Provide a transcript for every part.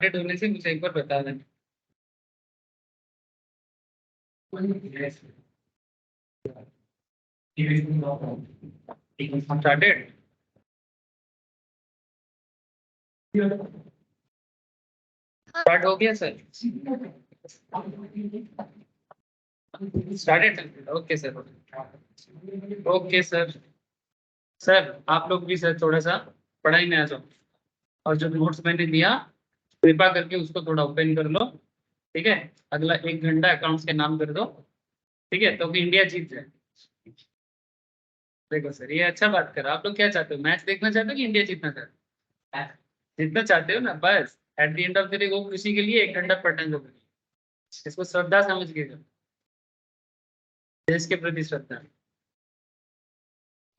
होने से मुझे एक बार बता देना। स्टार्टेड। स्टार्ट हो गया sir. Started. Okay sir. Okay sir. Sir आप लोग भी सर थोड़ा सा पढ़ाई में आ जाओ, और जो नोट्स मैंने दिया कृपा करके उसको थोड़ा ओपन कर लो। ठीक है, अगला 1 घंटा अकाउंट्स के नाम कर दो। ठीक है, तो कि इंडिया जीत जाए। देखो सर, ये अच्छा बात करा। आप लोग क्या चाहते हो, मैच देखना चाहते हो कि इंडिया जीतना चाहते हो? जीतना चाहते हो ना, बस at the end of the day वो खुशी के लिए 1 घंटा पढ़ना जरूरी है। इसको श्रद्धा समझ के करो, देश के प्रति श्रद्धा।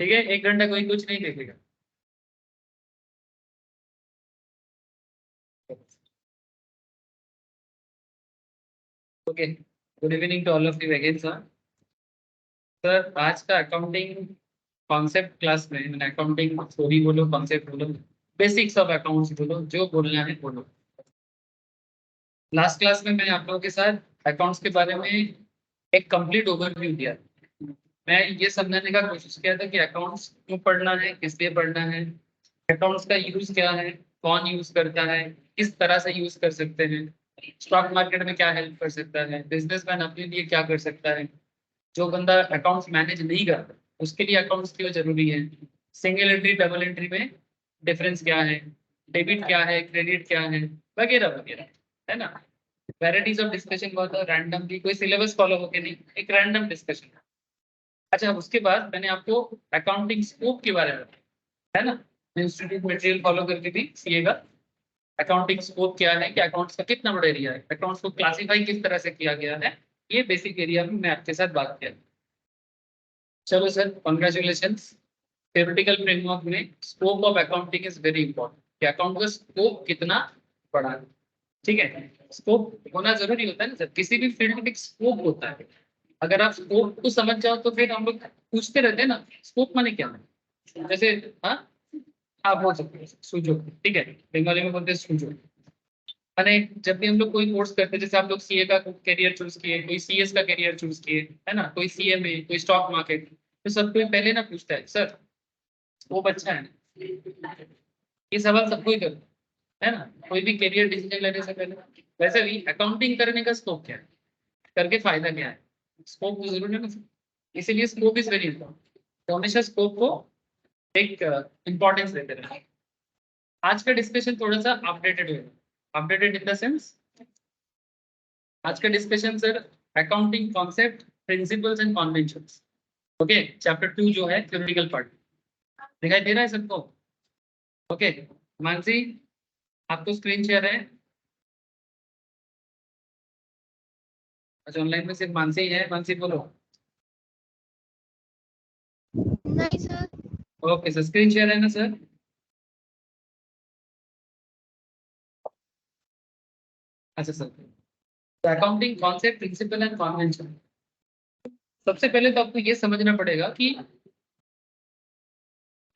ठीक है, 1 घंटा कोई कुछ नहीं देखेगा। Okay, good evening to all of you again sir. Sir आज का अकाउंटिंग कॉन्सेप्ट क्लास में मैंने अकाउंटिंग थ्योरी बोलो, कॉन्सेप्ट बोलो, बेसिक्स ऑफ अकाउंट्स बोलो, जो बोलना है बोलो। लास्ट क्लास में मैंने आप लोगों के साथ अकाउंट्स के बारे में एक कंप्लीट ओवरव्यू दिया। मैं ये समझाने का कोशिश किया था कि अकाउंट्स क्यों पढ़ना है, किस लिए पढ़ना है, अकाउंट्स का यूज क्या है, कौन यूज करता है, किस तरह से यूज कर सकते हैं, स्टॉक मार्केट में क्या हेल्प कर सकता है, बिजनेसमैन अपने लिए क्या कर सकता है, जो बंदा अकाउंट्स मैनेज नहीं करता उसके लिए अकाउंट्स क्यों जरूरी है, सिंगल एंट्री डबल एंट्री में डिफरेंस क्या है, डेबिट क्या है, क्रेडिट क्या है, वगैरह वगैरह, है ना। वैराइटीज ऑफ डिस्कशन बहुत है, रैंडमली कोई सिलेबस फॉलो होके नहीं, एक रैंडम डिस्कशन। अच्छा, उसके बाद मैंने आपको अकाउंटिंग स्कोप के बारे में बताया, है ना। इंस्टीट्यूट मटेरियल फॉलो करके भी सीएगा। अकाउंटिंग स्कोप क्या है, कि अकाउंट्स का कितना बड़ा एरिया है, अकाउंट्स को क्लासीफाई किस तरह से किया गया है, ये बेसिक एरिया में मैं आपके साथ बात किया। चलो सर, कॉन्ग्रेचुलेशन। थ्योरेटिकल फ्रेमवर्क में scope of accounting is very important, कि अकाउंट का स्कोप कितना बड़ा है। ठीक है, स्कोप होना जरूरी होता है ना सर, किसी भी फील्ड में एक स्कोप होता है। अगर आप स्कोप को समझ जाओ तो फिर हम लोग पूछते रहते हैं ना, स्कोप माने क्या है। जैसे, हाँ, आप बोल सकते हैं सूझो, ठीक है, बंगाली में बोलते हैं सूझो। माने जब भी हम लोग कोई कोर्स करते हैं, जैसे आप लोग सीए का करियर चूज किए, कोई सीएस का करियर चूज किए, है ना, कोई सीएमए, कोई स्टॉक मार्केट, तो सब कोई पहले ना पूछता है सर स्कोप अच्छा है ना? ये सवाल सबको ही करता है ना, कोई भी करियर डिसीजन लेने से पहले। वैसे भी अकाउंटिंग करने का स्कोप क्या है, करके फायदा क्या है, स्कोप तो जरूर है ना। इसीलिए स्कोप इज वेरी इंपॉर्टेंट, तो हमेशा स्कोप को एक इंपॉर्टेंस देते रहे। आज का डिस्कशन थोड़ा सा अपडेटेड होगा, अपडेटेड इन द सेंस, आज का discussion sir accounting concept, principles and conventions. Okay, chapter 2 जो है थ्योरेटिकल पार्ट, दिखाई दे रहा है सबको? ओके, मानसी आपको स्क्रीन शेयर है? अच्छा, ऑनलाइन में सिर्फ मानसी ही है, मानसी बोलो। नहीं sir. Okay sir, screen share है ना सर? अच्छा sir, accounting concept, principle and convention. सबसे पहले तो आपको ये समझना पड़ेगा कि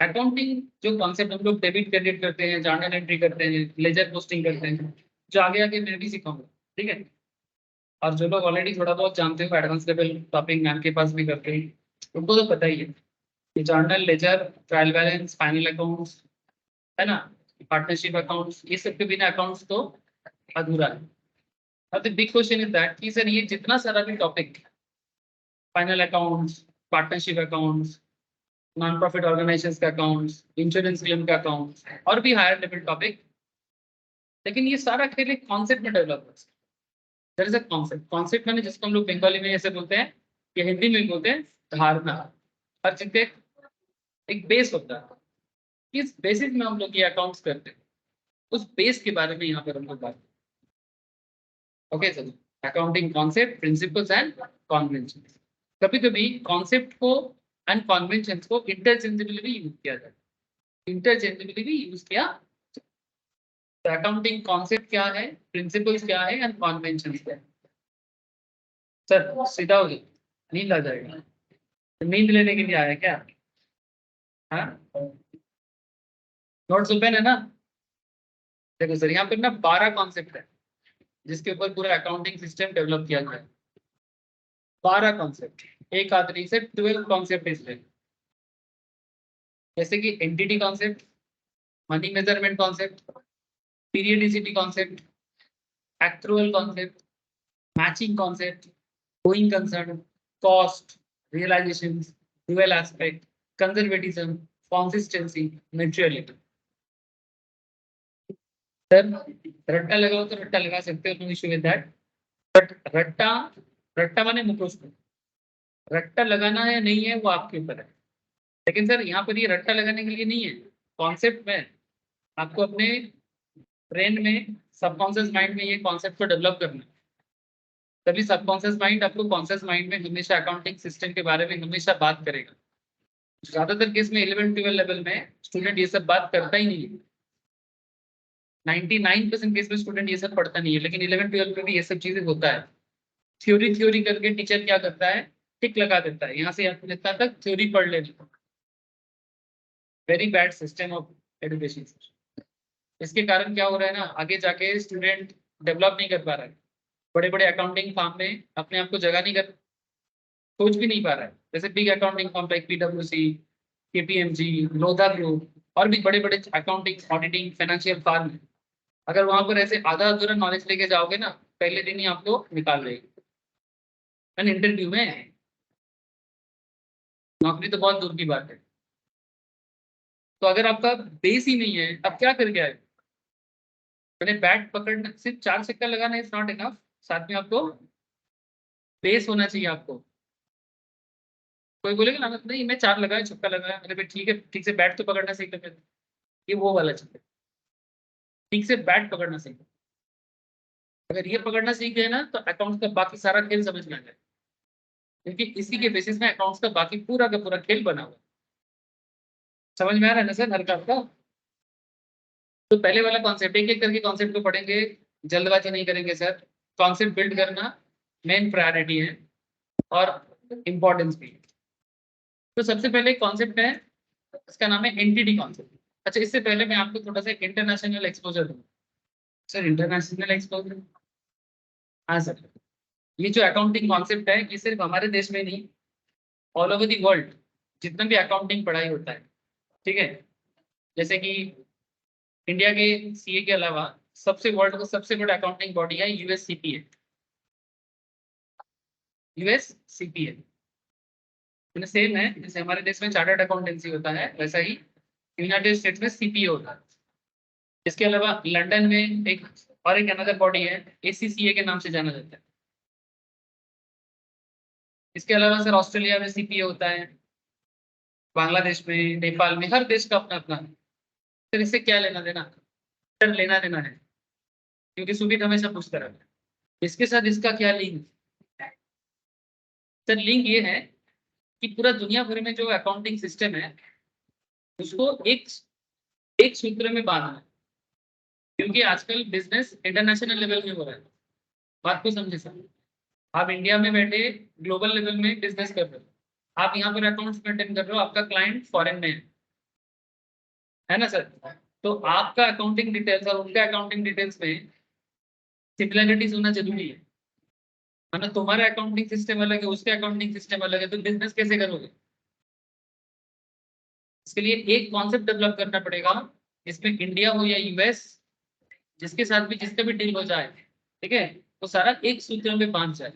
अकाउंटिंग जो कॉन्सेप्ट हम लोग डेबिट क्रेडिट करते हैं, जर्नल एंट्री करते हैं, लेजर पोस्टिंग करते हैं, जो आगे आगे मैं भी सिखाऊंगा। ठीक है, और जो लोग ऑलरेडी थोड़ा बहुत जानते हो एडवांस लेवल टॉपिक मैम के पास भी करते हैं, उनको तो पता ही है कि journal, ledger, trial balance, final accounts, है ना, पार्टनरशिप अकाउंट्स, ये सब के बिना अकाउंट्स तो अधूरा है। अब the big question is that कि सर ये जितना सारा भी topic, final accounts, partnership accounts, non profit organisations का अकाउंट्स, इंश्योरेंस क्लेम का अकाउंट्स, और भी हायर लेवल टॉपिक, लेकिन ये सारा खेल एक कॉन्सेप्ट में डेवलप होता है। There is a concept, concept मैंने जिसको हम लोग बंगाली में ऐसे बोलते हैं, या हिंदी में बोलते हैं धारणा। हर चीज का एक बेस होता है, किस बेसिस में हम लोग ये अकाउंट्स करते हैं, उस बेस के बारे में यहाँ पर हम लोग बात। Okay sir, accounting concept, principles and convention. कभी कभी कॉन्सेप्ट को एंड कॉन्वेंशन को इंटरचेंजेबली भी यूज किया जाता है, इंटरचेंजेबली भी यूज किया। तो अकाउंटिंग कॉन्सेप्ट क्या है, प्रिंसिपल्स क्या है एंड कॉन्वेंशन क्या है। सर सीधा हो जाए, नींद आ जाएगा। तो नींद लेने के लिए आया क्या? हाँ, नोट्स ओपन है ना? देखो सर, यहाँ पर ना 12 कॉन्सेप्ट है जिसके ऊपर पूरा अकाउंटिंग सिस्टम डेवलप किया गया है। 12 कॉन्सेप्ट, एक आदमी से 12 कॉन्सेप्ट इसमें, जैसे कि entity concept, money measurement concept, periodicity concept, actual concept, matching concept, going concern, cost, realisation, dual aspect, conservatism, consistency, mutuality. Sir रट्टा लगाओ तो रट्टा लगा सकते हो, no issue with that, but रट्टा, रट्टा माने मुखोश, रट्टा लगाना है नहीं है वो आपके ऊपर है। लेकिन सर यहाँ पर ये रट्टा लगाने के लिए नहीं है, कॉन्सेप्ट में आपको अपने ब्रेन में, सबकॉन्शियस माइंड में ये कॉन्सेप्ट को डेवलप करना है। तभी सबकॉन्शियस माइंड आपको कॉन्शियस माइंड में हमेशा अकाउंटिंग सिस्टम के बारे में हमेशा बात करेगा। ज्यादातर केस में 11-12 लेवल में स्टूडेंट ये सब बात करता ही नहीं है। 99% केस में स्टूडेंट ये सब पढ़ता नहीं है, लेकिन 11-12 में भी ये सब चीजें होता है। थ्योरी थ्योरी करके टीचर क्या करता है, टिक लगा देता है, यहाँ से इतना तक थ्योरी पढ़ लेना। Very bad system of education. इसके कारण क्या हो रहा है ना, आगे जाके स्टूडेंट डेवलप नहीं कर पा रहा है, बड़े बड़े अकाउंटिंग फर्म में अपने आप को जगह नहीं कर, सोच भी नहीं पा रहा है। जैसे big accounting firm like PwC, KPMG, Lodha group और भी बड़े बड़े अकाउंटिंग ऑडिटिंग फाइनेंशियल फर्म है। अगर वहां पर ऐसे आधा अधूरा नॉलेज लेके जाओगे ना, पहले दिन ही आपको निकाल देंगे। मैंने इंटरव्यू में, नौकरी तो बहुत दूर की बात है। तो अगर आपका बेस ही नहीं है, आप क्या करके आए। मैंने बैट पकड़ना, सिर्फ 4 चक्कर लगाना इज नॉट इनफ, साथ में आपको बेस होना चाहिए आपको। कोई बोलेगा ना नहीं मैं 4 लगाया, छक्का लगाया, अरे भाई ठीक है, ठीक से बैट तो पकड़ना सीख ले फिर। ये वो वाला चक्कर, ठीक से बैट पकड़ना सीख। अगर ये पकड़ना सीख गए ना तो अकाउंट्स का बाकी सारा खेल समझ में आ जाए, क्योंकि इसी के बेसिस में अकाउंट्स का बाकी पूरा का पूरा खेल बना हुआ है। समझ में आ रहा है ना सर हर का? तो पहले वाला कॉन्सेप्ट, एक एक करके कॉन्सेप्ट को पढ़ेंगे, जल्दबाजी नहीं करेंगे सर। कॉन्सेप्ट बिल्ड करना मेन प्रायोरिटी है और इम्पोर्टेंस भी। तो सबसे पहले कॉन्सेप्ट है, इसका नाम है एंटिटी कॉन्सेप्ट। अच्छा, इससे पहले मैं आपको थोड़ा सा इंटरनेशनल एक्सपोजर दूँ। सर इंटरनेशनल एक्सपोजर, हाँ सर, ये जो अकाउंटिंग कॉन्सेप्ट है ये सिर्फ हमारे देश में नहीं, ऑल ओवर दी वर्ल्ड जितना भी अकाउंटिंग पढ़ाई होता है, ठीक है। जैसे कि इंडिया के CA के अलावा सबसे वर्ल्ड का सबसे बड़ा अकाउंटिंग बॉडी है USCPA। USCPA सेम है, जैसे हमारे देश में चार्टर्ड अकाउंटेंसी होता है, वैसा ही यूनाइटेड स्टेट्स में CPA होता है। इसके अलावा लंदन में एक और एक अनदर बॉडी है, ACCA के नाम से जाना जाता है। इसके अलावा सर ऑस्ट्रेलिया में CPA होता है, बांग्लादेश में, नेपाल में, हर देश का अपना अपना है। सर इससे क्या लेना देना? सर लेना देना है, क्योंकि सुमित हमेशा पूछता रहता है इसके साथ इसका क्या लिंक। सर लिंक ये है कि पूरा दुनिया भर में जो अकाउंटिंग सिस्टम है उसको एक एक सूत्र में बांधना है, क्योंकि आजकल बिजनेस इंटरनेशनल लेवल में हो रहा है। बात को समझे सर, आप इंडिया में बैठे ग्लोबल लेवल में बिजनेस कर रहे हो, आप यहाँ पर अकाउंट्स मेंटेन कर रहे हो, आपका क्लाइंट फॉरेन में है ना सर। तो आपका अकाउंटिंग डिटेल्स और उनका अकाउंटिंग डिटेल्स में सिमिलरिटीज होना जरूरी है ना। तुम्हारा अकाउंटिंग सिस्टम अलग है, उसके अकाउंटिंग सिस्टम अलग है, तो बिजनेस कैसे करोगे? इसके लिए एक कॉन्सेप्ट डेवलप करना पड़ेगा, इसमें इंडिया हो या US, जिसके साथ भी जिसका भी डील हो जाए, ठीक है, वो सारा एक सूत्र में बांध जाए।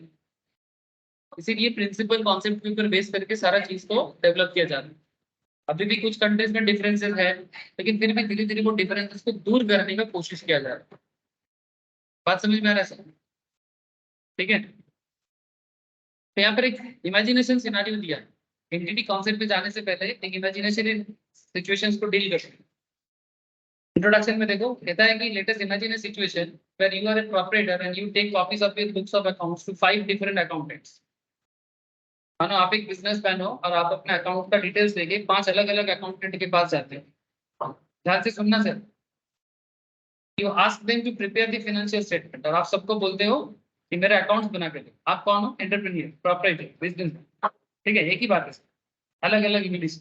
इसीलिए प्रिंसिपल कॉन्सेप्ट के ऊपर बेस करके सारा चीज को डेवलप किया जाता है। अभी भी कुछ कंट्रीज में डिफरेंसेस है, लेकिन फिर भी धीरे धीरे वो डिफरेंसेस को दूर करने का कोशिश किया जा रहा है। बात समझ में आ रहा है सर? ठीक है, तो यहाँ पर एक इमेजिनेशन सिनेरियो दिया है। एंटिटी कॉन्सेप्ट पे जाने से पहले एक इमेजिनेशन सिचुएशंस को डील करते हैं। इंट्रोडक्शन में देखो, कहता है कि let us imagine a situation where you are a proprietor and you take copies of your books of accounts to 5 different accountants. मानो आप एक बिजनेसमैन हो और आप अपने अकाउंट का डिटेल्स देके 5 अलग अलग अकाउंटेंट के पास जाते हैं। ध्यान से सुनना sir. You ask them to prepare the financial statement, और आप सबको बोलते हो कि मेरे अकाउंट्स बना के दो। आप कौन हो? एंटरप्रेन्योर, प्रोपराइटर, बिजनेस, ठीक है, एक ही बात है, अलग अलग इंग्लिश,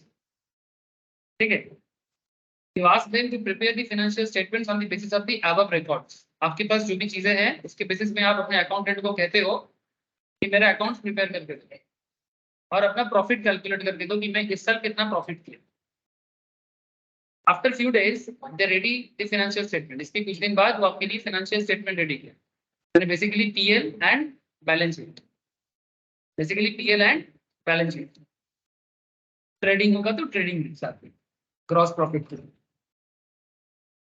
ठीक है। You ask them to prepare the financial statements on the basis of the above records. आपके पास जो भी चीजें हैं उसके बेसिस में आप अपने अकाउंटेंट को कहते हो कि मेरा अकाउंट्स प्रिपेयर करके दो और अपना प्रॉफिट कैलकुलेट करके दो कि मैं इस साल कितना प्रॉफिट किया. After few days they ready the financial statement. इसके कुछ दिन बाद वो आपके लिए फाइनेंशियल स्टेटमेंट रेडी किया. Basically PL and balance sheet. Basically PL and balance sheet. Trading होगा तो ट्रेडिंग के साथ में gross profit.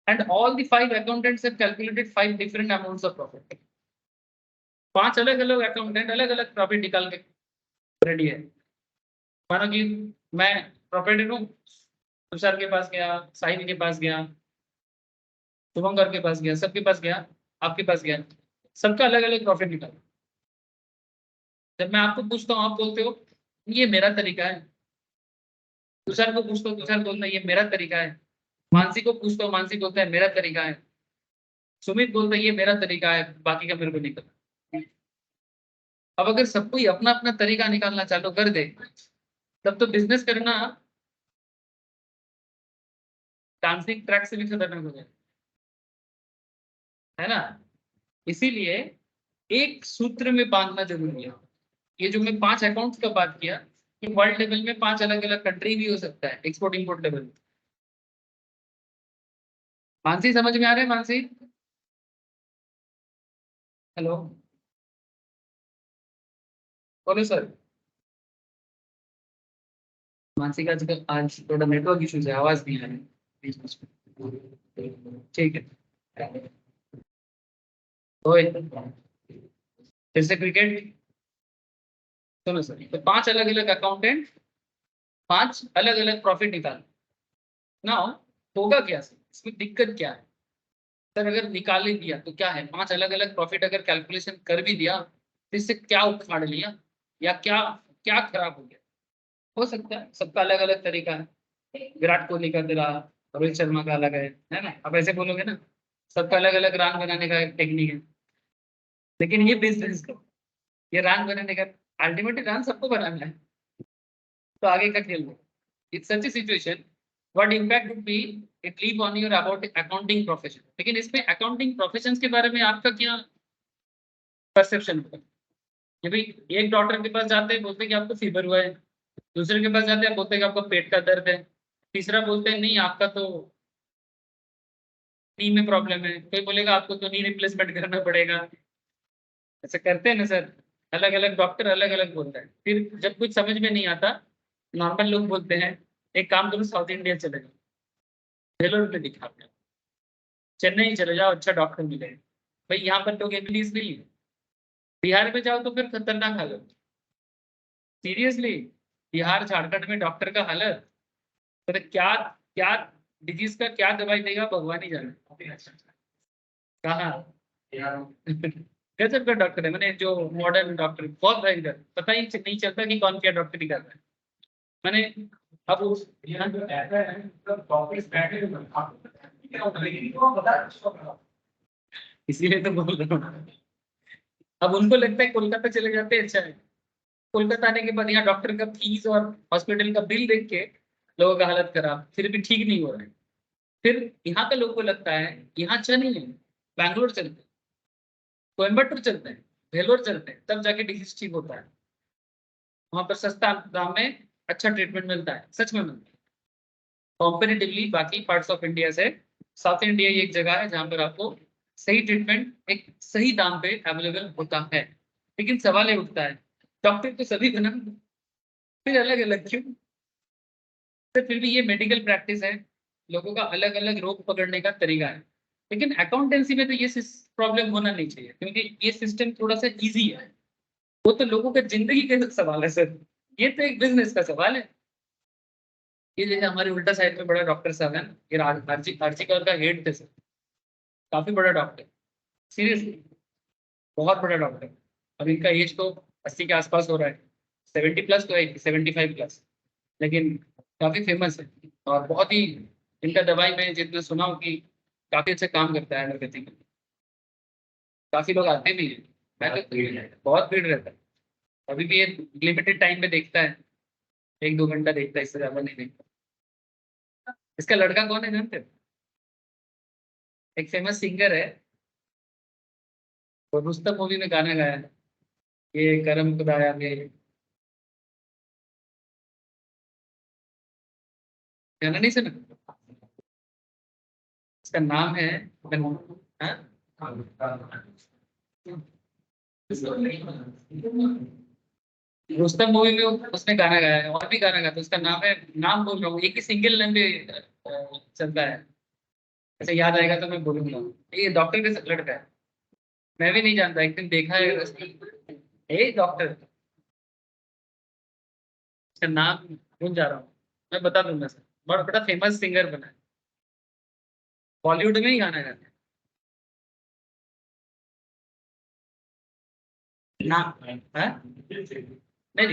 And all the 5 accountants have calculated 5 different amounts of profit. 5 अलग अलग अकाउंटेंट अलग अलग प्रॉफिट निकाल के रेडी है. मानो कि मैं प्रॉफिट हूँ, तुषार के पास गया, साहिल के पास गया, शुभंकर के पास गया, सबके पास गया, आपके पास गया, सबका अलग अलग प्रॉफिट निकाला. जब मैं आपको पूछता हूँ आप बोलते हो ये मेरा तरीका है. तुषार को पूछता हूँ, तुषार बोलता है ये मेरा तरीका है. मानसी को पूछता हूँ, मानसी बोलता है मेरा तरीका है. सुमित बोलता है ये मेरा तरीका है, बाकी का मेरे को नहीं पता. अब अगर सब कोई अपना अपना तरीका निकालना चालू कर दे तब तो बिजनेस करना डांसिंग ट्रैक से भी खतरनाक हो जाए, है ना. इसीलिए एक सूत्र में बांधना जरूरी है. ये जो मैं 5 अकाउंट्स का बात किया कि वर्ल्ड लेवल में 5 अलग अलग कंट्री भी हो सकता है एक्सपोर्ट इंपोर्ट लेवल. मानसी समझ में आ रहा है? मानसी हेलो बोलो सर. मानसी का आजकल आज थोड़ा नेटवर्क इश्यूज है, आवाज नहीं आ रही बीच बीच में. ठीक है. तो फिर से क्रिकेट सुनो सर. तो 5 अलग अलग अकाउंटेंट 5 अलग अलग प्रॉफिट निकाल. नाउ होगा क्या सर, इसमें दिक्कत क्या है सर? अगर निकाल ही दिया तो क्या है, 5 अलग अलग प्रॉफिट अगर कैलकुलेशन कर भी दिया तो इससे क्या उखाड़ लिया या क्या क्या खराब हो गया? हो सकता है सबका अलग अलग तरीका है. विराट कोहली का तेरा, रोहित शर्मा का अलग है ना. अब ऐसे बोलोगे ना सबका अलग अलग रान बनाने का टेक्निक है. लेकिन ये बिजनेस का ये रान बनाने का अल्टीमेटली रान सबको बनाना है. तो आगे का खेल है. It's such A situation what impact would be it leave on your about accounting profession. लेकिन इसमें अकाउंटिंग प्रोफेशंस के बारे में आपका क्या परसेप्शन होगा? कि भाई एक डॉक्टर के पास जाते हैं बोलते हैं कि आपको फीवर हुआ है, दूसरे के पास जाते हैं बोलते हैं कि आपको पेट का दर्द है, तीसरा बोलते हैं नहीं आपका तो नी में प्रॉब्लम है, कोई बोलेगा आपको तो नी रिप्लेसमेंट करना पड़ेगा. ऐसा करते हैं ना सर. अलग अलग डॉक्टर अलग अलग बोलते हैं. फिर जब कुछ समझ में नहीं आता नॉर्मल लोग बोलते हैं एक काम करो साउथ इंडिया चले जाओ, वेलोर में दिखा दो, चेन्नई चले जाओ अच्छा डॉक्टर मिलेगा. भाई यहाँ पर लोग इंग्लिश नहीं है. बिहार में जाओ तो फिर खतरनाक हालत. सीरियसली बिहार झारखंड में डॉक्टर का हालत तो क्या क्या डिजीज का क्या दवाई देगा भगवान ही जाने. कहाँ गजब का डॉक्टर है. मैंने जो मॉडर्न डॉक्टर बहुत भयंकर, पता ही नहीं चलता कि कौन क्या डॉक्टरी कर रहा है. मैंने अब उस इसीलिए तो बोल रहा हूँ. अब उनको लगता है कोलकाता चले जाते हैं अच्छा है. कोलकाता आने के बाद यहाँ डॉक्टर का फीस और हॉस्पिटल का बिल देख के लोगों का हालत खराब, फिर भी ठीक नहीं हो रहा है. फिर यहाँ के लोगों को लगता है यहाँ अच्छा नहीं है, बैंगलोर चलते हैं, कोयम्बटूर चलते हैं, वेलोर चलते हैं, तब जाके डिजीज ठीक होता है. वहां पर सस्ता दाम में अच्छा ट्रीटमेंट मिलता है, सच में मिलता है. कॉम्पेरेटिवली बाकी पार्ट्स ऑफ इंडिया से साउथ इंडिया ही एक जगह है जहाँ पर आपको सही ट्रीटमेंट एक सही दाम पे अवेलेबल होता है. लेकिन सवाल ये उठता है डॉक्टर तो सभी बना फिर अलग अलग क्यों? तो फिर भी ये मेडिकल प्रैक्टिस है, लोगों का अलग अलग रोग पकड़ने का तरीका है. लेकिन अकाउंटेंसी में तो ये प्रॉब्लम होना नहीं चाहिए क्योंकि ये सिस्टम थोड़ा सा इजी है. वो तो लोगों का जिंदगी का सवाल है सर, ये तो एक बिजनेस का सवाल है. ये जैसे हमारे उल्टा साइड में बड़ा डॉक्टर साहब है, ये आरजी कौर का हेड थे सर, काफी बड़ा डॉक्टर, सीरियसली बहुत बड़ा डॉक्टर. अब इनका एज तो 80 के आसपास हो रहा है, 70 प्लस तो है, 75 प्लस. लेकिन काफी फेमस है और बहुत ही इनका दवाई में जितना सुना हूँ कि काफी अच्छा काम करता है एलोपैथी में. काफी लोग आते भी हैं. मैं तो बहुत भीड़ रहता है. अभी भी ये लिमिटेड टाइम पे देखता है, 1-2 घंटा देखता है, इससे ज्यादा नहीं देखता. इसका लड़का कौन है जानते हो? एक फेमस सिंगर है, और रुस्तम मूवी में गाना गाया है, ये करम खुदाया के। गाना नहीं सुना? इसका नाम है हाँ? रुस्तम मूवी में उसने गाना गाया है, और भी गाना गाता है, उसका नाम है, नाम बोल रहा हूँ, एक ही सिंगल नेम पे चलता है। ऐसे याद आएगा तो मैं बोलूंगा। ये डॉक्टर का लड़का है, मैं भी नहीं जानता, एक दिन देखा है ए डॉक्टर, उसका नाम भूल जा रहा हूँ, मैं बता दूंगा सर। बड़ा बड़ा फेमस सिंगर बना है, बॉलीवुड में ही गाना गाता है। ना है? नहीं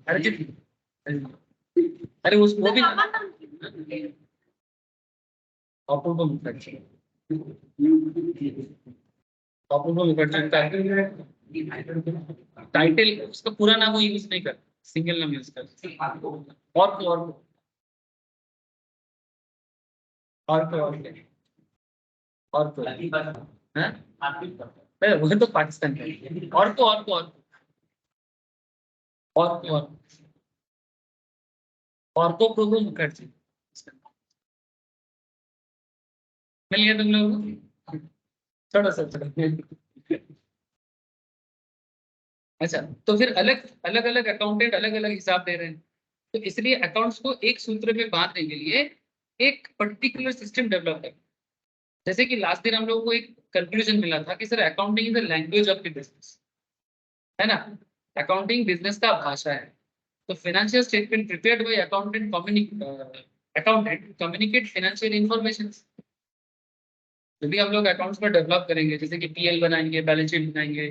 अरिजीत, अरे उस वो भी अपूर्व मुखर्जी, अपूर्व मुखर्जी का टाइटल, उसका पूरा नाम वो यूज नहीं कर, सिंगल नाम यूज कर। और को और को और को हैं? अरे वो तो पाकिस्तान का है। और को अपूर्व मुखर्जी, मिल गया तुम लोगों को? थोड़ा सा थोड़ा। अच्छा, तो फिर अलग अलग अलग अकाउंटेंट अलग अलग हिसाब दे रहे हैं, तो इसलिए अकाउंट्स को एक सूत्र में बांधने के लिए एक पर्टिकुलर सिस्टम डेवलप है। जैसे कि लास्ट दिन हम लोगों को एक कंक्लूजन मिला था कि sir accounting is the language of the business, है ना? अकाउंटिंग बिजनेस का भाषा है। तो financial statement prepared by accountant communicate financial information. जो भी हम लोग अकाउंट्स में डेवलप करेंगे, जैसे कि पीएल बनाएंगे, बैलेंस शीट बनाएंगे,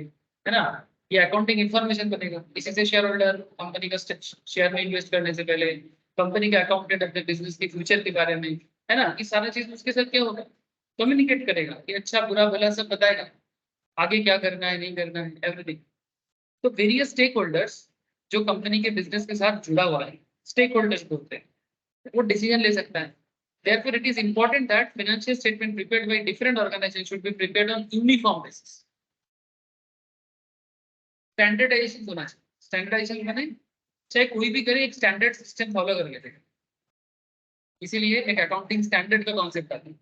है ना, ये अकाउंटिंग इंफॉर्मेशन बनेगा। इसी से शेयर होल्डर कंपनी का शेयर में इन्वेस्ट करने से पहले कंपनी का अकाउंटेंट अपने बिजनेस के फ्यूचर के बारे में, है ना, ये सारा चीज उसके साथ क्या होगा, कम्युनिकेट करेगा कि अच्छा बुरा भला सब बताएगा, आगे क्या करना है नहीं करना है एवरीथिंग। तो वेरियस स्टेक होल्डर्स जो कंपनी के बिजनेस के साथ जुड़ा हुआ है, स्टेक होल्डर्स बोलते हैं, वो डिसीजन ले सकता है। Therefore, it is important that financial statement prepared by different organizations should be prepared on uniform basis. Standardization होना चाहिए। स्टैंडर्डाइजेशन माने चाहे कोई भी करे एक स्टैंडर्ड सिस्टम फॉलो करके देगा। इसीलिए एक अकाउंटिंग स्टैंडर्ड का कॉन्सेप्ट आता है।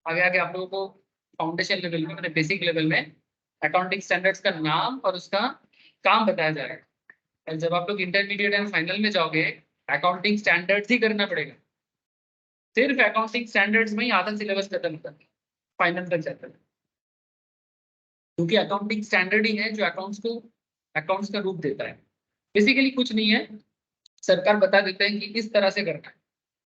आगे आगे आप लोगों को फाउंडेशन लेवल में, मतलब बेसिक लेवल में अकाउंटिंग स्टैंडर्ड्स का नाम और उसका काम बताया जाएगा। और जब आप लोग इंटरमीडिएट एंड फाइनल में जाओगे, अकाउंटिंग स्टैंडर्ड्स ही करना पड़ेगा। सिर्फ अकाउंटिंग स्टैंडर्ड्स में ही आधा सिलेबस खत्म होता है, फाइनल तक जाता है। क्योंकि अकाउंटिंग स्टैंडर्ड ही है जो अकाउंट्स का रूप देता है। बेसिकली कुछ नहीं है, सरकार बता देते हैं कि किस तरह से करना है।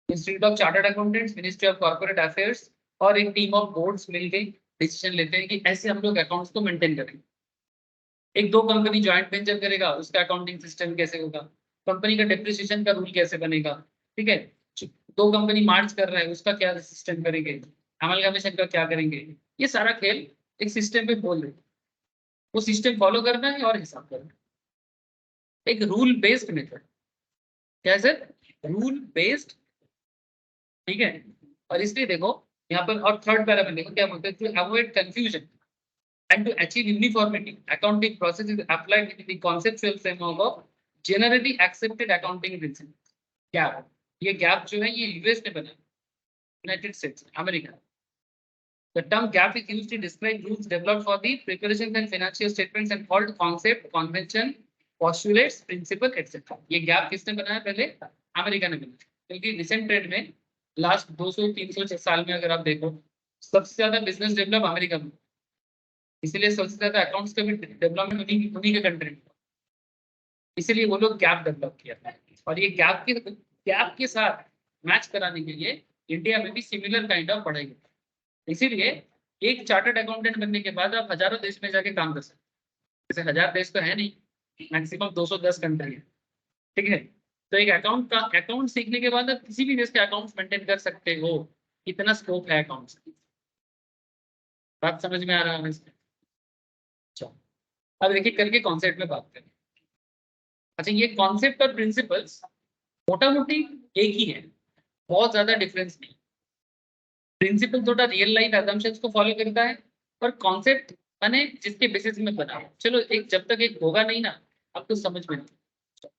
Institute of chartered accountants, ministry of corporate affairs और एक टीम ऑफ बोर्ड्स मिलकर डिसीजन लेते हैं कि ऐसे हम लोग अकाउंट्स को मेंटेन करेंगे। एक दो कंपनी ज्वाइंट वेंचर करेगा, उसका अकाउंटिंग सिस्टम कैसे होगा, कंपनी का डेप्रिसिएशन का रूल कैसे बनेगा, ठीक है। दो कंपनी मार्च कर रहा है, उसका क्या सिस्टम करेंगे, अमलगामेशन का क्या करेंगे, ये सारा खेल एक सिस्टम पे बोल रहे हैं। वो सिस्टम फॉलो करना है और हिसाब करना है, एक रूल बेस्ड मेथड। क्या है सर? रूल बेस्ड, ठीक है। और इसलिए देखो यहाँ पर, और थर्ड पैरा में देखो क्या बोलते हैं, to avoid confusion and to achieve uniformity, accounting process is applied in the conceptual framework of generally accepted accounting principles. Gap, ये गैप जो है ये यूएस में बना, United states America. The term gap is used to describe rules developed for the preparation and financial statements and called concept, convention, postulates, principle, etc. ये gap किसने बनाया? पहले अमेरिका ने बनाया, क्योंकि रिसेंट ट्रेंड में लास्ट 200-300 साल में अगर आप देखो, सबसे ज्यादा बिजनेस डेवलप अमेरिका में, इसलिए सबसे ज्यादा अकाउंट्स का भी डेवलपमेंट उन्हीं के कंट्री में, इसीलिए वो लोग गैप डेवलप किया था। और ये गैप के साथ मैच कराने के लिए इंडिया में भी सिमिलर काइंड ऑफ पढ़ाई होती है। इसीलिए एक चार्टर्ड अकाउंटेंट बनने के बाद आप हजारों देश में जाके काम कर सकते हैं। जैसे 1000 देश तो है नहीं, मैक्सिमम 210 कंट्री है, ठीक है। तो एक अकाउंट सीखने के बाद आप किसी भी देश के अकाउंट्स मेंटेन कर सकते हो। इतना स्कोप है अकाउंट्स। बात समझ में आ रहा है इसमें? अच्छा, अब देखिए करके कॉन्सेप्ट में बात करें। अच्छा, ये कॉन्सेप्ट और प्रिंसिपल्स मोटा मोटी एक ही है, बहुत ज्यादा डिफरेंस नहीं। प्रिंसिपल थोड़ा रियल लाइफ एजम्पशंस को फॉलो करता है, और कॉन्सेप्ट माने जिसके बेसिस में बना। चलो एक जब तक एक होगा नहीं ना, आपको समझ में नहीं।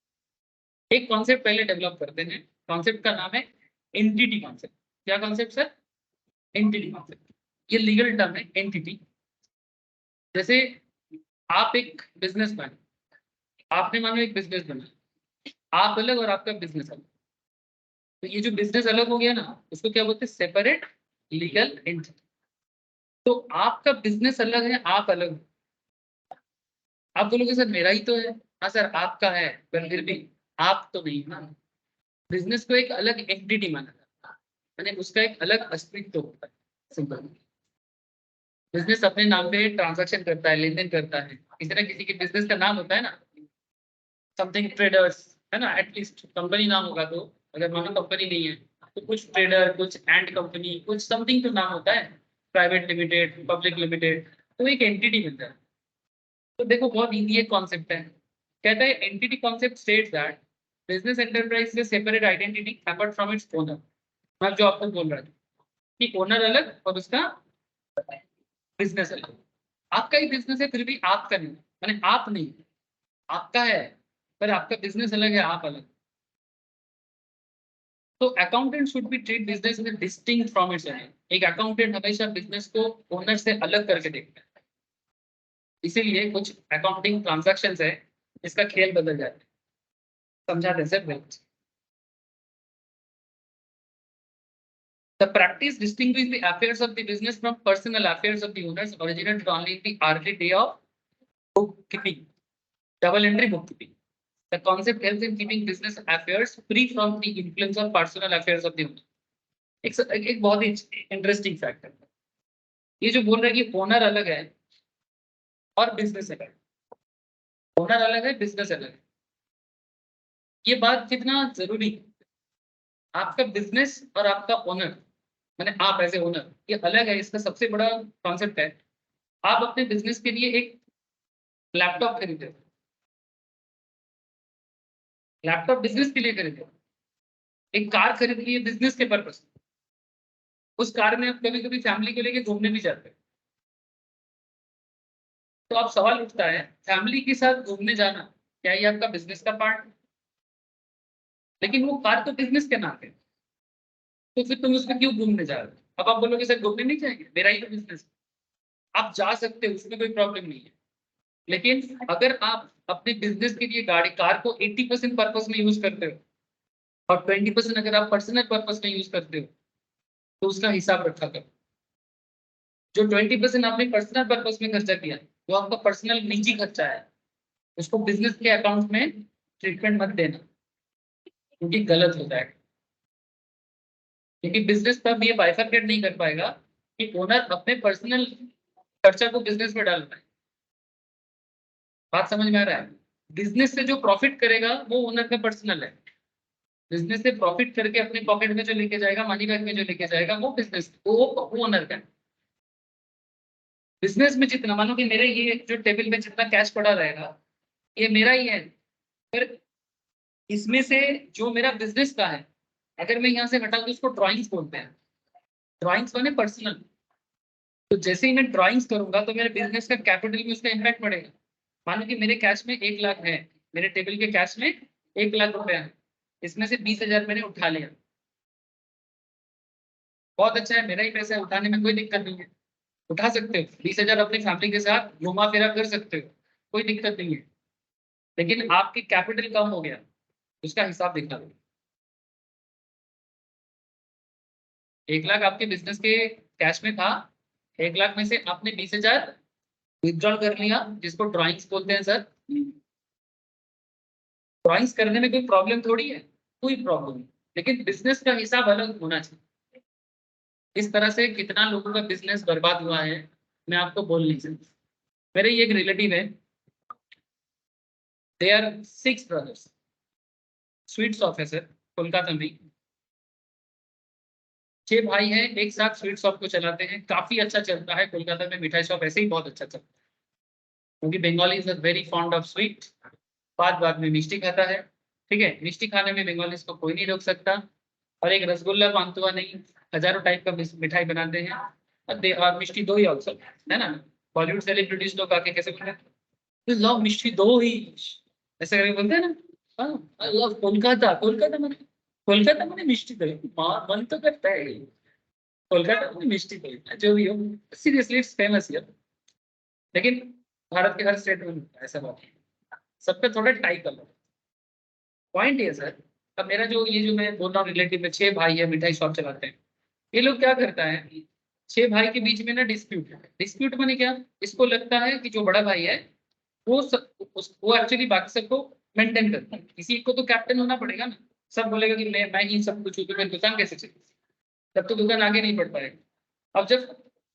एक कॉन्सेप्ट पहले डेवलप करते हैं। कॉन्सेप्ट का नाम है एंटिटी कॉन्सेप्ट। क्या कॉन्सेप्ट सर? Entity concept. ये लीगल टर्म है एंटिटी। जैसे आप एक बिजनेसमैन, आपने मानो एक बिजनेस बना, आप अलग और आपका बिजनेस अलग। तो ये जो बिजनेस अलग हो गया ना, उसको क्या बोलते हैं? Separate legal entity. तो आपका बिजनेस अलग है, आप अलग हो। आप बोलोगे सर मेरा ही तो है। हाँ सर आपका है, पर फिर भी आप तो नहीं ना। बिजनेस को एक अलग एंटिटी माना जाता है, यानी उसका एक अलग अस्तित्व होता है। सिंपल। बिजनेस अपने नाम पे ट्रांजैक्शन करता है, लेन देन करता है। इस तरह किसी के बिजनेस का नाम होता है ना, समथिंग ट्रेडर्स, है ना, एटलीस्ट कंपनी नाम होगा। तो अगर मानो कंपनी नहीं है, तो कुछ ट्रेडर, कुछ एंड कंपनी, कुछ समथिंग तो नाम होता है। प्राइवेट लिमिटेड, पब्लिक लिमिटेड, तो एक एंटिटी मिलता है। तो देखो बहुत इजी एक कॉन्सेप्ट है। कहता है entity concept states that business enterprise से separate identity apart from its owner. मैं जो आपको बोल रहा था कि ओनर अलग और उसका बिजनेस अलग। आपका ही बिजनेस है, फिर भी आपका नहीं, माने आप नहीं, आपका है, पर आपका बिजनेस अलग है, आप अलग। तो accountant should be treat business में डिस्टिंक्ट फ्रॉम इट्स ओनर। एक अकाउंटेंट हमेशा बिजनेस को ओनर से अलग करके देखता है। इसीलिए कुछ अकाउंटिंग ट्रांजैक्शंस है, इसका खेल बदल जाता है। समझा दे सर? बिल्कुल। The practice distinguishes the affairs of the business from personal affairs of the owners, originated only in the early day of bookkeeping, double entry bookkeeping. The concept helps in keeping business affairs free from the influence of personal affairs of the owner. एक बहुत ही interesting fact है। ये जो बोल रहा है कि owner अलग है और बिजनेस अलग है, ओनर अलग है, बिजनेस अलग है, ये बात कितना जरूरी है। आपका बिजनेस और आपका ओनर, माने आप एज ए ओनर, ये अलग है। इसका सबसे बड़ा कॉन्सेप्ट है, आप अपने बिजनेस के लिए एक लैपटॉप खरीदे, लैपटॉप बिजनेस के लिए खरीदे। एक कार खरीद ली है बिजनेस के पर्पस। उस कार में आप कभी कभी फैमिली को लेके घूमने भी जाते हैं। तो अब सवाल उठता है, फैमिली के साथ घूमने जाना क्या ये आपका बिजनेस का पार्ट? लेकिन वो कार तो बिजनेस के नाम है, तो फिर तुम उसमें क्यों घूमने जा रहे हो? अब आप बोलोगे सर घूमने नहीं जाएंगे, मेरा ही तो बिजनेस। आप जा सकते हो, उसमें कोई प्रॉब्लम नहीं है। लेकिन अगर आप अपने बिजनेस के लिए गाड़ी कार को 80% पर्पस में यूज करते हो, और 20% अगर आप पर्सनल पर्पस में यूज करते हो, तो उसका हिसाब रखा करो। जो 20% आपने पर्सनल पर्पस में खर्चा किया, वो आपका पर्सनल निजी खर्चा है, उसको बिजनेस के अकाउंट में ट्रीटमेंट मत देना, क्योंकि गलत होता है। क्योंकि बिजनेस तब ये बाइफरकेट नहीं कर पाएगा कि ओनर अपने पर्सनल खर्चा को बिजनेस में डाल पाए। बात समझ में आ रहा है? बिजनेस से जो प्रॉफिट करेगा वो ओनर का पर्सनल है। बिजनेस से प्रॉफिट करके अपने पॉकेट में जो लेके जाएगा, मनी बैग में जो लेके जाएगा, वो बिजनेस वो ओनर का है। बिजनेस में जितना, मानो कि मेरे ये जो टेबल में जितना कैश पड़ा रहेगा, ये मेरा ही है। पर इसमें से जो मेरा बिजनेस का है, अगर मैं यहाँ से हटा दूं, उसको ड्राइंग्स बोलते हैं। ड्राइंग्स माने पर्सनल। तो जैसे ही मैं ड्राइंग्स करूंगा, तो मेरे बिजनेस का कैपिटल में उसका इम्पैक्ट पड़ेगा। मानो कि मेरे कैश में 1 लाख है, मेरे टेबल के कैश में 1 लाख रुपए है, इसमें से 20,000 मैंने उठा लिया। बहुत अच्छा है, मेरा ही पैसा है, उठाने में कोई दिक्कत नहीं है। उठा सकते हो 20,000, अपनी फैमिली के साथ घुमा फिरा कर सकते हो, कोई दिक्कत नहीं है। लेकिन आपकी कैपिटल कम हो गया, उसका हिसाब देखना पड़ेगा। 1 लाख आपके बिजनेस के कैश में था, 1 लाख में से आपने 20,000 विथड्रॉल कर लिया, जिसको ड्राइंग्स बोलते हैं सर। ड्राइंग्स करने में कोई प्रॉब्लम थोड़ी है, कोई प्रॉब्लम नहीं। लेकिन बिजनेस का हिसाब अलग होना चाहिए। इस तरह से कितना लोगों का बिजनेस बर्बाद हुआ है, मैं आपको बोल नहीं सकता। मेरे ही एक रिलेटिव है, they are 6 brothers, sweet shop है सर, कोलकाता में। 6 भाई हैं, एक साथ स्वीट शॉप को चलाते हैं, काफी अच्छा चलता है। कोलकाता में मिठाई शॉप ऐसे ही बहुत अच्छा चलता है, क्योंकि Bengali is very fond of sweet. बात बात में मिष्टी खाता है। ठीक है, मिष्टी खाने में बंगालीज को कोई नहीं रोक सकता। और एक रसगुल्ला पांतुआ नहीं, हजारों टाइप का मिठाई बनाते हैं। और मिष्टी दो ही ऑल्सो, है ना। बॉलीवुड सेलिब्रिटीज लोग आके कैसे बोलते हैं, लव मिष्टी दो ही, ऐसे करके बोलते हैं ना। हाँ, आई लव कोलकाता, कोलकाता मैंने, कोलकाता मैंने मिष्टी दो, मन तो करता है कोलकाता मैंने मिष्टी दो, जो भी हो। Seriously it's famous here. लेकिन भारत के हर स्टेट में मिलता है, ऐसा बात है। सबका थोड़ा टाइप अलग। पॉइंट ये सर, अब मेरा जो ये जो मैं बोल रहा हूँ रिलेटिव में 6 भाई है, मिठाई शॉप चलाते हैं। ये लोग क्या करता है, 6 भाई के बीच में ना डिस्प्यूट है। डिस्प्यूट माने क्या, इसको लगता है कि जो बड़ा भाई है वो वो एक्चुअली बाकी सबको मेंटेन करता है, किसी को तो कैप्टन होना पड़ेगा ना। सब बोलेगा कि मैं ही सब कुछ हूँ, तो मेरी दुकान कैसे चलेगी, तब तो दुकान आगे नहीं बढ़ पाएगा। अब जब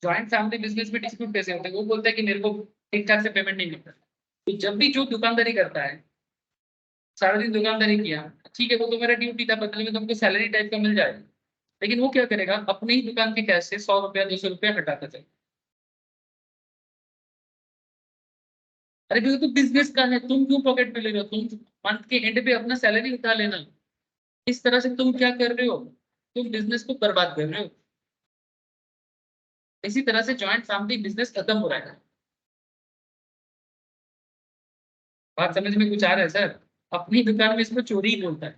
जॉइंट फैमिली बिजनेस में डिस्प्यूट कैसे होते हैं, वो बोलता है कि मेरे को ठीक ठाक से पेमेंट नहीं मिलता। तो जब भी जो दुकानदारी करता है, सारा दिन दुकानदारी किया, ठीक है वो तो मेरा ड्यूटी था, बदले में तुमको सैलरी टाइप का मिल जाएगा। लेकिन वो क्या करेगा, अपने ही दुकान के कैश से 100 रुपया 200 रुपया हटाता जाए। अरे भैया तो बिजनेस का है, तुम क्यों पॉकेट पे ले रहे हो, तुम मंथ के एंड पे अपना सैलरी उठा लेना। इस तरह से तुम क्या कर रहे हो, तुम बिजनेस को बर्बाद कर रहे हो। इसी तरह से जॉइंट फैमिली बिजनेस खत्म हो रहा है। बात समझ में कुछ आ रहा है सर। अपनी दुकान में इसको चोरी ही बोलता है।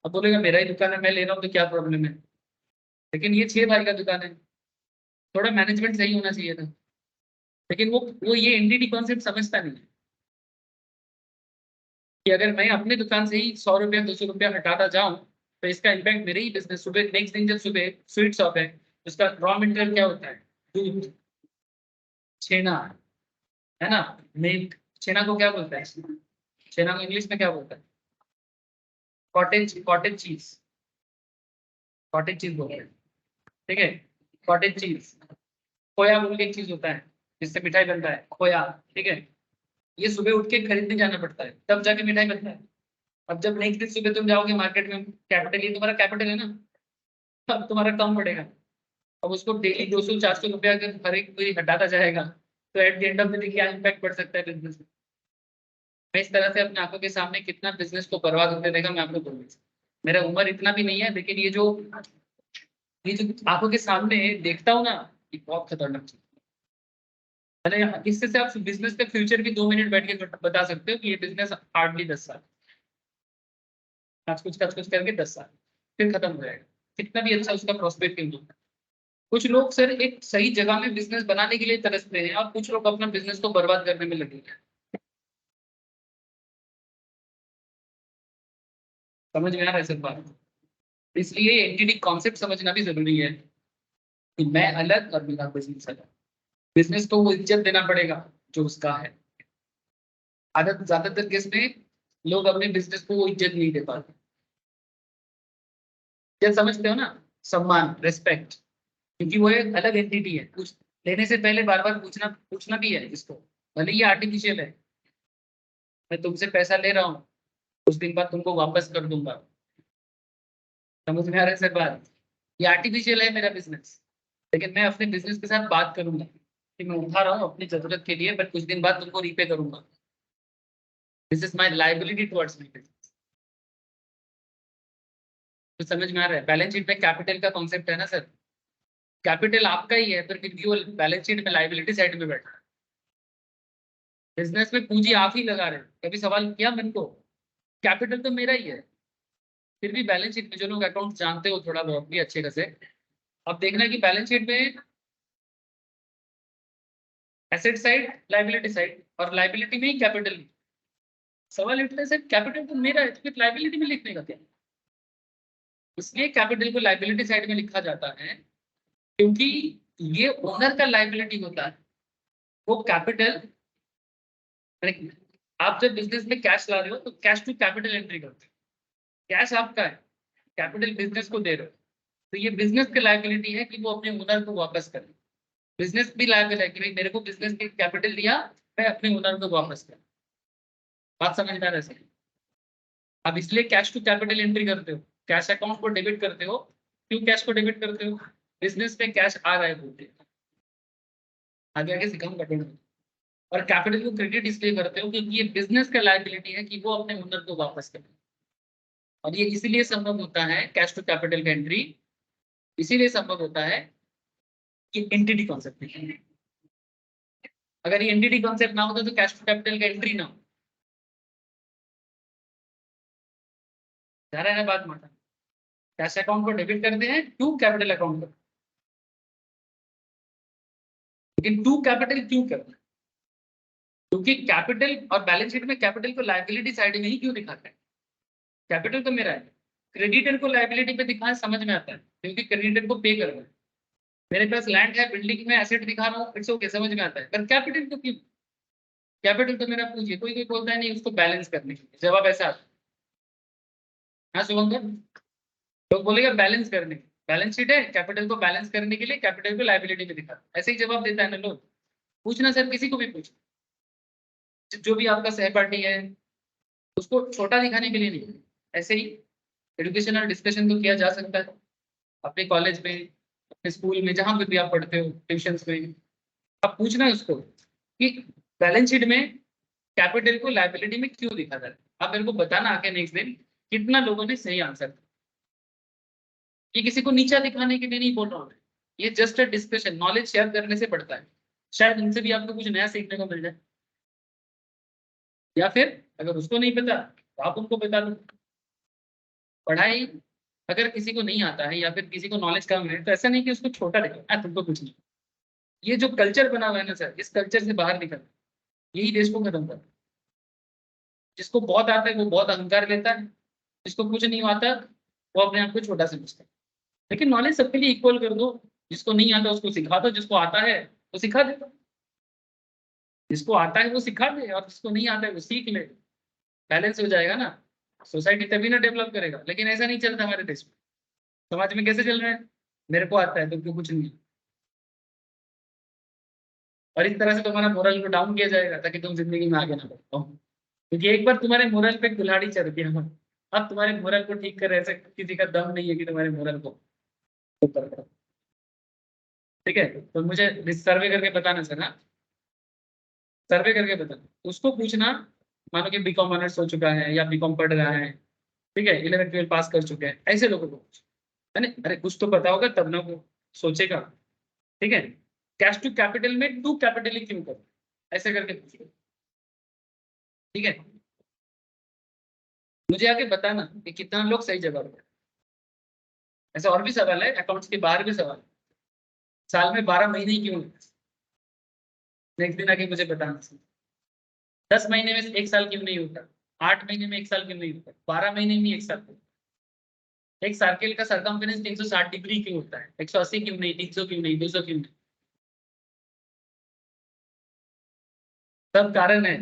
अब बोलेगा मेरा ही दुकान है, मैं ले रहा हूँ तो क्या प्रॉब्लम है। लेकिन ये 6 भाई का दुकान है, थोड़ा मैनेजमेंट सही होना चाहिए था। लेकिन वो ये एनडीटी कॉन्सेप्ट समझता नहीं है कि अगर मैं अपने दुकान से ही 100 रुपया 200 रुपया हटाता जाऊं, तो इसका इम्पैक्ट मेरे ही बिजनेस। सुबह नेक्स्ट दिन जब सुबह स्वीट शॉप है, उसका रॉ मटेरियल क्या होता है, दूध, छेना, है ना, मिल्क। छेना को क्या बोलता है, छेना को इंग्लिश में क्या बोलता है, cottage, cottage cheese, cottage cheese बोलते हैं। ठीक है, कॉटेज चीज। खोया बोल के एक चीज होता है जिससे मिठाई बनता है, खोया। ठीक है, ये सुबह उठ के खरीदने जाना पड़ता है, तब जाके मिठाई बनता है। अब जब नेक्स्ट दिन सुबह तुम जाओगे मार्केट में, कैपिटल, ये तुम्हारा कैपिटल है ना, अब तुम्हारा कम पड़ेगा। अब उसको डेली 200 400 रुपया अगर हर एक कोई हटाता जाएगा, तो at the end of the day क्या इम्पैक्ट पड़ सकता है बिजनेस में। मैं इस तरह से अपने आंखों के सामने कितना बिजनेस को बर्बाद होते देखा, मैं आपको बोलूँ। मेरा उम्र इतना भी नहीं है, लेकिन ये जो आंखों के सामने देखता हूँ ना, ये बहुत खतरनाक चीज है। मैंने इससे से आप बिजनेस का फ्यूचर भी 2 मिनट बैठ के बता सकते हो कि ये बिजनेस हार्डली 10 साल, आज कुछ करके 10 साल फिर खत्म हो जाएगा। कितना भी अच्छा उसका प्रोस्पेक्ट क्यों हो। कुछ लोग सर एक सही जगह में बिजनेस बनाने के लिए तरसते हैं, और कुछ लोग अपना बिजनेस को बर्बाद करने में लगे हैं। समझ में आ रहा है सर बात। इसलिए एंटिटी कॉन्सेप्ट समझना भी जरूरी है कि मैं अलग और मेरा बिजनेस अलग। बिजनेस को वो इज्जत देना पड़ेगा जो उसका है। आदत ज्यादातर केस में लोग अपने बिजनेस को वो इज्जत नहीं दे पाते। क्या समझते हो ना, सम्मान, रेस्पेक्ट, क्योंकि वो एक अलग एंटिटी है। कुछ लेने से पहले बार बार पूछना पूछना भी है इसको। भले ये आर्टिफिशियल है, मैं तुमसे पैसा ले रहा हूँ, कुछ दिन बाद तुमको वापस कर दूंगा। समझ में आ रहा है सर बात। ये आर्टिफिशियल है मेरा बिजनेस, लेकिन मैं अपने बिजनेस के साथ बात करूंगा कि मैं उठा रहा हूँ अपनी जरूरत के लिए, बट कुछ दिन बाद तुमको रीपे करूंगा। This is my liability towards my business. तो समझ में आ रहा है, बैलेंस शीट में कैपिटल का कॉन्सेप्ट है ना सर। कैपिटल आपका ही है, पर फिर भी वो बैलेंस शीट में लाइबिलिटी साइड में बैठा है। बिजनेस में पूंजी आप ही लगा रहे हो, कभी सवाल किया मेरे को, कैपिटल तो मेरा ही है। फिर भी बैलेंस शीट में जो लोग अकाउंट जानते हो थोड़ा बहुत भी अच्छे खासे, अब देखना कि बैलेंस शीट में एसेट साइड, लाइबिलिटी साइड, और लाइबिलिटी में ही कैपिटल। सवाल उठता है सर कैपिटल तो मेरा है, तो फिर लाइबिलिटी में लिखने का क्या। इसलिए कैपिटल को लाइबिलिटी साइड में लिखा जाता है, क्योंकि ये ओनर का लाइबिलिटी होता है। वो कैपिटल, आप जब बिजनेस में कैश ला रहे हो तो कैश टू कैपिटल एंट्री करते हो। कैश आपका है, कैपिटल बिजनेस को दे रहे हो, तो ये बिजनेस की लाइबिलिटी है कि वो अपने ओनर को वापस करे। बिजनेस भी लायबल है कि भाई मेरे को बिजनेस में कैपिटल दिया, मैं अपने ओनर को वापस कर। बात समझदार है सर। अब इसलिए कैश टू कैपिटल एंट्री करते हो, कैश अकाउंट को डेबिट करते हो। क्यों कैश को डेबिट करते हो, बिजनेस में कैश आ रहा है बोलते हैं। आगे आगे सिखाऊंगा, और कैपिटल को क्रेडिट इसलिए करते हो क्योंकि ये बिजनेस का लायबिलिटी है कि वो अपने ओनर को वापस करे। और ये इसीलिए संभव होता है कैश टू कैपिटल का एंट्री, इसीलिए संभव होता है कि एंटिटी कॉन्सेप्ट नहीं। अगर ये एंटिटी कॉन्सेप्ट ना होता तो कैश टू कैपिटल का एंट्री ना हो। जा रहा है ना बात माता? कैश अकाउंट को डेबिट करते हैं टू कैपिटल अकाउंट पर, लेकिन टू कैपिटल क्यों करते हैं? क्योंकि कैपिटल और बैलेंस शीट में कैपिटल को लायबिलिटी साइड में ही क्यों दिखाते हैं? कैपिटल तो मेरा है, क्रेडिटर को लायबिलिटी पे दिखाएं समझ में आता है क्योंकि क्रेडिटर को पे करना है। मेरे पास लैंड है, बिल्डिंग में एसेट दिखा रहा हूँ, इट्स ओके, समझ में आता है। पर कैपिटल तो क्यों? कैपिटल तो मेरा पूछिए, कोई कोई बोलता है नहीं उसको बैलेंस करने के लिए, जवाब ऐसा आता है। हाँ शुभंकर, लोग बोलेगा बैलेंस करने, बैलेंस शीट है कैपिटल को बैलेंस करने के लिए, कैपिटल को लायबिलिटी पे दिखा, ऐसे ही जवाब देता है ना लोग। पूछना सर, किसी को भी पूछ, जो भी आपका सहपाठी है उसको छोटा दिखाने के लिए नहीं, ऐसे ही एजुकेशनल डिस्कशन तो किया जा सकता है अपने कॉलेज में, अपने स्कूल में, जहां पर भी आप पढ़ते हो, ट्यूशंस में। आप पूछना है उसको कि बैलेंस शीट में कैपिटल को लायबिलिटी में क्यों दिखा जाता है। आप मेरे को बताना आके नेक्स्ट दिन कितना लोगों ने सही आंसर दिया। ये किसी को नीचा दिखाने के लिए नहीं बोल रहा हूँ, ये just a discussion, knowledge share करने से बढ़ता है। शायद इनसे भी आपको कुछ नया सीखने को मिल जाए, या फिर अगर उसको नहीं पता तो आप उनको बता दो। पढ़ाई अगर किसी को नहीं आता है या फिर किसी को नॉलेज कम है तो ऐसा नहीं कि उसको छोटा दिखे, तुमको कुछ नहीं। ये जो कल्चर बना हुआ है ना सर, इस कल्चर से बाहर निकल, यही देश को खत्म कर। जिसको बहुत आता है वो बहुत अहंकार लेता है, जिसको कुछ नहीं आता वो अपने आप को छोटा समझता है। लेकिन नॉलेज सबके लिए इक्वल कर दो, जिसको नहीं आता उसको सिखा दो, जिसको आता है वो सिखा दे, जिसको आता है वो सिखा दे और जिसको नहीं आता है वो सीख ले। बैलेंस हो जाएगा ना, सोसाइटी तभी ना डेवलप करेगा। लेकिन ऐसा नहीं चलता हमारे देश में। समाज में कैसे चल रहा है, मेरे को आता है तो क्यों कुछ नहीं। और इस तरह से तुम्हारा मोरल को डाउन किया जाएगा ताकि तुम जिंदगी में आगे ना बढ़ पाओ, क्योंकि एक बार तुम्हारे मोरल पे कुल्हाड़ी चढ़ गया ना, अब तुम्हारे मोरल को ठीक कर ऐसे किसी का दम नहीं है कि तुम्हारे मोरल को ऊपर करो। ठीक है, तो मुझे सर्वे करके बताना सर। हाँ, सर्वे करके बताना, उसको पूछना। मानो कि बीकॉम ऑनर्स हो चुका है या बीकॉम पढ़ रहा है, ठीक है, 11th 12th पास कर चुके हैं, ऐसे लोगों को पूछ। है ना, अरे कुछ तो पता होगा तब ना वो सोचेगा। ठीक है, कैश टू कैपिटल में टू कैपिटल ही क्यों करो, ऐसे करके पूछो। ठीक है, मुझे आगे बताना कि कितना लोग सही जवाब दें। ऐसे और भी सवाल है, अकाउंट्स के बाहर भी सवाल है। साल में 12 महीने ही क्यों होते हैं? नेक्स्ट दिन आके मुझे बताना। 10 महीने में एक साल क्यों नहीं होता? 8 महीने में एक साल क्यों नहीं होता? 12 महीने में एक साल क्यों? एक सर्किल का सरकमफेरेंस 360 डिग्री क्यों होता है? 180 क्यों नहीं, 300 क्यों नहीं, 200 क्यों नहीं? सब कारण है।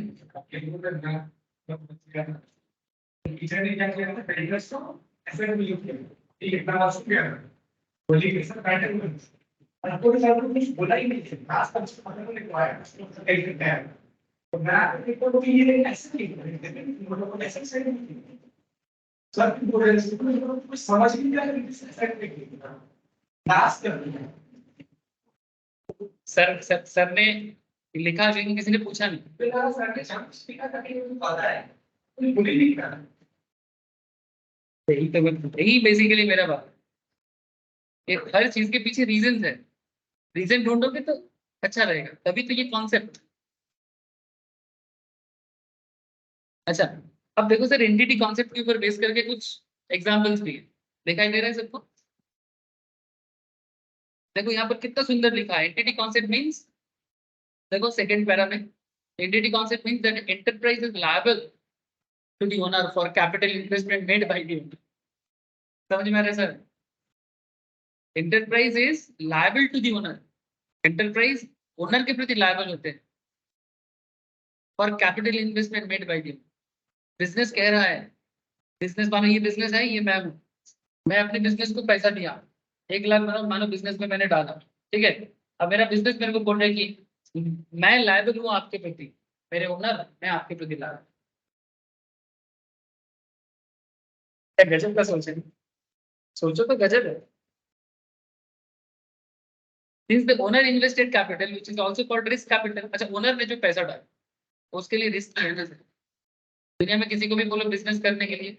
बोला ही नहीं तो मैं रिपोर्ट भी ये ऐसे नहीं ऐसे सर बोल रहे कुछ समझ नहीं आ रहा लास्ट कर सर ने लिखा लेकिन किसी ने पूछा नहीं। सर ने स्पीकर करके पता है कोई बोल ही नहीं रहा। यही बेसिकली मेरा बात है कि हर चीज के पीछे रीजन है, रीजन ढूंढोगे तो अच्छा रहेगा, तभी तो ये कॉन्सेप्ट। अच्छा, अब देखो सर, एंटिटी कॉन्सेप्ट के ऊपर बेस करके कुछ एग्जांपल्स भी है, दिखाई दे रहा है सबको? देखो यहाँ पर कितना सुंदर लिखा है, एंटिटी कॉन्सेप्ट मींस, देखो सेकंड पैरा में, entity concept means that enterprise is liable to the owner for capital investment made by the owner. समझ में आ रहा है sir? Enterprise is liable to the owner, enterprise owner के प्रति liable होते हैं for capital investment made by the. Business कह रहा है, बिजनेस मानो ये बिजनेस है, ये मैं हूँ, मैं अपने बिजनेस को पैसा दिया, 1 लाख मानो बिजनेस में मैंने डाला। ठीक है, अब मेरा बिजनेस मेरे को बोल रहा है कि मैं लायबल हूँ आपके प्रति, मेरे ओनर, मैं आपके प्रति लायबल। गजब का सोचे, सोचो तो गजब है। Since the owner invested capital which is also called risk capital. अच्छा, ओनर ने जो पैसा डाला उसके लिए रिस्क है ना सर। दुनिया में किसी को भी बोलो बिजनेस करने के लिए,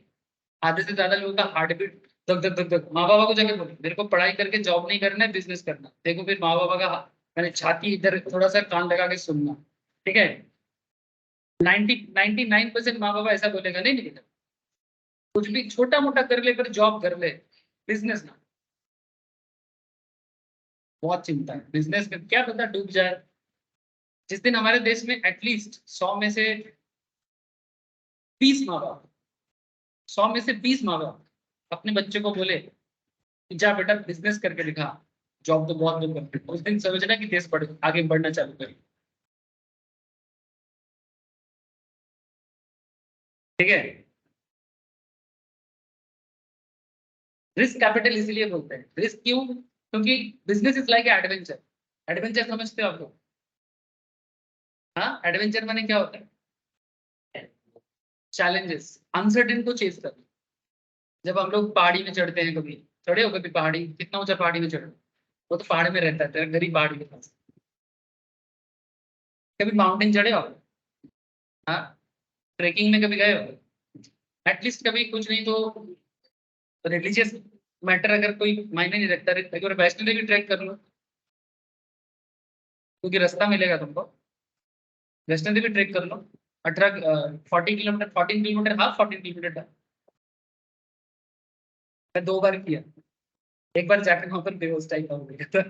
आधे से ज्यादा लोगों का हार्ट बीट धक धक धक धक। माँ बाबा को जाके बोलो मेरे को पढ़ाई करके जॉब नहीं करना है, बिजनेस करना। देखो फिर माँ बाबा का मैंने छाती इधर थोड़ा सा कान लगा के सुनना, ठीक है। 99% माँ बाबा ऐसा बोलेगा नहीं नहीं बेटा, कुछ भी छोटा मोटा कर ले, पर जॉब कर ले, बिजनेस ना। बहुत चिंता है बिजनेस में, क्या पता डूब जाए। जिस दिन हमारे देश में एटलीस्ट 100 में से 20 माँ बाप, 100 में से 20 माँ बाप अपने बच्चे को बोले कि जा बेटा बिजनेस करके दिखा, जॉब तो बहुत लोग करते हैं, उस दिन समझना कि देश आगे बढ़ना चालू करे। ठीक है। रिस्क कैपिटल इसीलिए बोलते हैं। रिस्क क्यों? क्योंकि business is like adventure. Adventure समझते हो आप लोग? हाँ, एडवेंचर माने क्या होता है? चैलेंजेस, अनसर्टेन को चेस करना। जब हम लोग पहाड़ी में चढ़ते हैं, कभी चढ़े हो कभी पहाड़ी? कितना ऊंचा पहाड़ी में चढ़ो? वो तो पहाड़ में रहता है, तेरा घर ही पहाड़ी के पास। कभी माउंटेन चढ़े हो आप? हाँ, ट्रेकिंग में कभी गए हो? एटलीस्ट कभी कुछ नहीं तो रिलीजियस मैटर अगर कोई मायने नहीं रखता, एक बार वैष्णो देवी ट्रैक कर लो, क्योंकि रास्ता मिलेगा तुमको। वैष्णो देवी ट्रैक कर लो, 40 किलोमीटर, 14 किलोमीटर, हाफ 14 किलोमीटर था। मैं 2 बार किया, एक बार जाकर वहां पर बेहोश टाइप हो गया था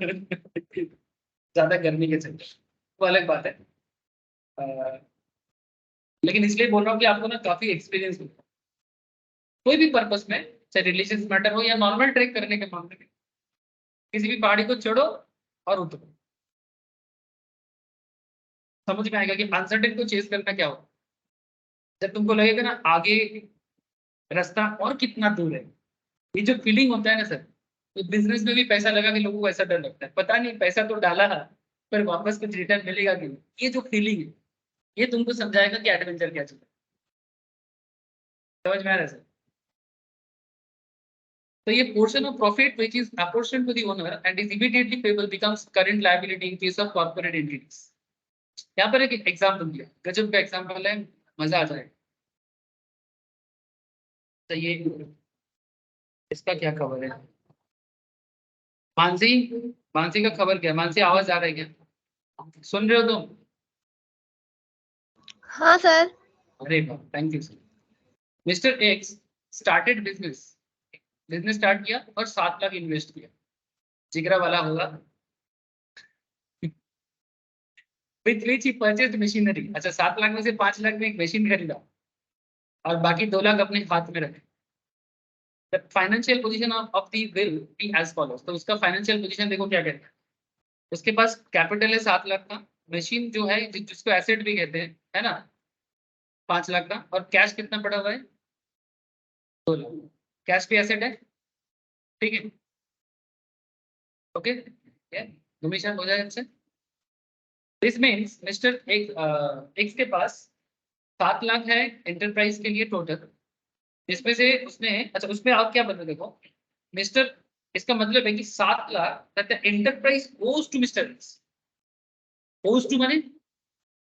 ज्यादा गर्मी के चलते, वो अलग बात है। अ, लेकिन इसलिए बोल रहा हूँ कि आपको ना काफी एक्सपीरियंस मिलता है कोई भी पर्पस में, चाहे रिलीजियस मैटर हो या नॉर्मल ट्रैक करने के मामले में। किसी भी पहाड़ी को चढ़ो और उतरो, समझ में आएगा कि अनसर्टेन को चेस करना क्या होता है। जब तुमको लगेगा ना आगे रास्ता और कितना दूर है, ये जो फीलिंग होता है ना सर, तो बिजनेस में भी पैसा लगा के लोगों को ऐसा डर लगता है, पता नहीं पैसा तो डाला है पर वापस कुछ रिटर्न मिलेगा कि नहीं। ये जो फीलिंग है, ये तुमको समझाएगा कि एडवेंचर क्या चीज है। समझ में आ रहा है सर? तो ये portion of profit which is apportioned to the owner and is immediately payable becomes current liability in case of corporate entities। यहाँ पर एक एग्जाम्पल दिया, गजब का एग्जाम्पल है, मजा आ जाएगा। तो ये इसका क्या खबर है? मानसी, मानसी का खबर क्या है? मानसी आवाज आ रहा है क्या? सुन रहे हो तुम? हाँ सर। अरे वाह, thank you sir. Mister x started business, business start किया और 7 लाख इन्वेस्ट किया। जिगरा वाला होगा। With which he purchased machinery. अच्छा, 7 लाख में से 5 लाख में एक मशीन खरीदा और बाकी 2 लाख अपने हाथ में रखे। The financial position of the will be as follows. तो उसका फाइनेंशियल पोजीशन देखो क्या कहते हैं। उसके पास कैपिटल है 7 लाख का, मशीन जो है जिसको एसेट भी कहते हैं, है ना, 5 लाख का, और कैश कितना पड़ा हुआ है? 2 लाख। कैश भी एसेट है, ठीक है। ओके, हमेशा हो जाएगा इससे। दिस मीन्स मिस्टर एक्स के पास 7 लाख है एंटरप्राइज के लिए टोटल, जिसमें से उसने, अच्छा उसमें आप क्या बता देखो मिस्टर, इसका मतलब है कि 7 lakh that the enterprise goes to mister X. Goes to माने,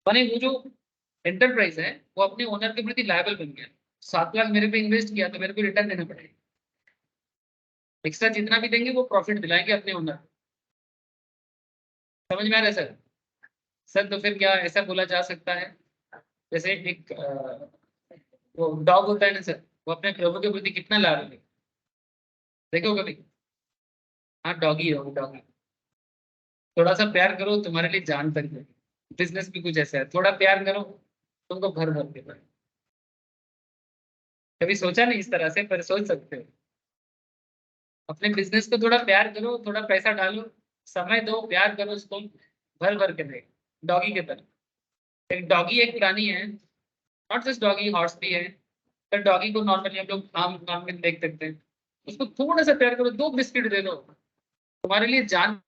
वो जो एंटरप्राइज है वो अपने ओनर के प्रति लायबल बन गया। 7 लाख मेरे पे इन्वेस्ट किया तो मेरे को रिटर्न देना पड़ेगा। एक्स्ट्रा जितना भी देंगे वो प्रॉफिट दिलाएंगे अपने ओनर। समझ में आ रहा है सर? सर तो फिर क्या ऐसा बोला जा सकता है, जैसे एक वो डॉग होता है ना सर, वो अपने प्रभु के प्रति कितना लायबल है, देखो कभी? हाँ, डॉगी है वो, डॉगी। थोड़ा सा प्यार करो तुम्हारे लिए जान तक दे। बिजनेस भी कुछ ऐसा है, थोड़ा प्यार करो तुमको भर भर के पाए। कभी सोचा नहीं इस तरह से, पर सोच सकते हो। अपने बिजनेस को थोड़ा प्यार करो, थोड़ा पैसा डालो, समय दो, प्यार करो उसको, भर भर के दे, डॉगी के तरह। एक डॉगी एक प्राणी है, नॉट जस्ट डॉगी, हॉर्स भी है। पर डॉगी को नॉर्मली हम लोग आम काम में देख सकते हैं। उसको थोड़ा सा प्यार करो, 2 बिस्किट दे दो, तुम्हारे लिए जान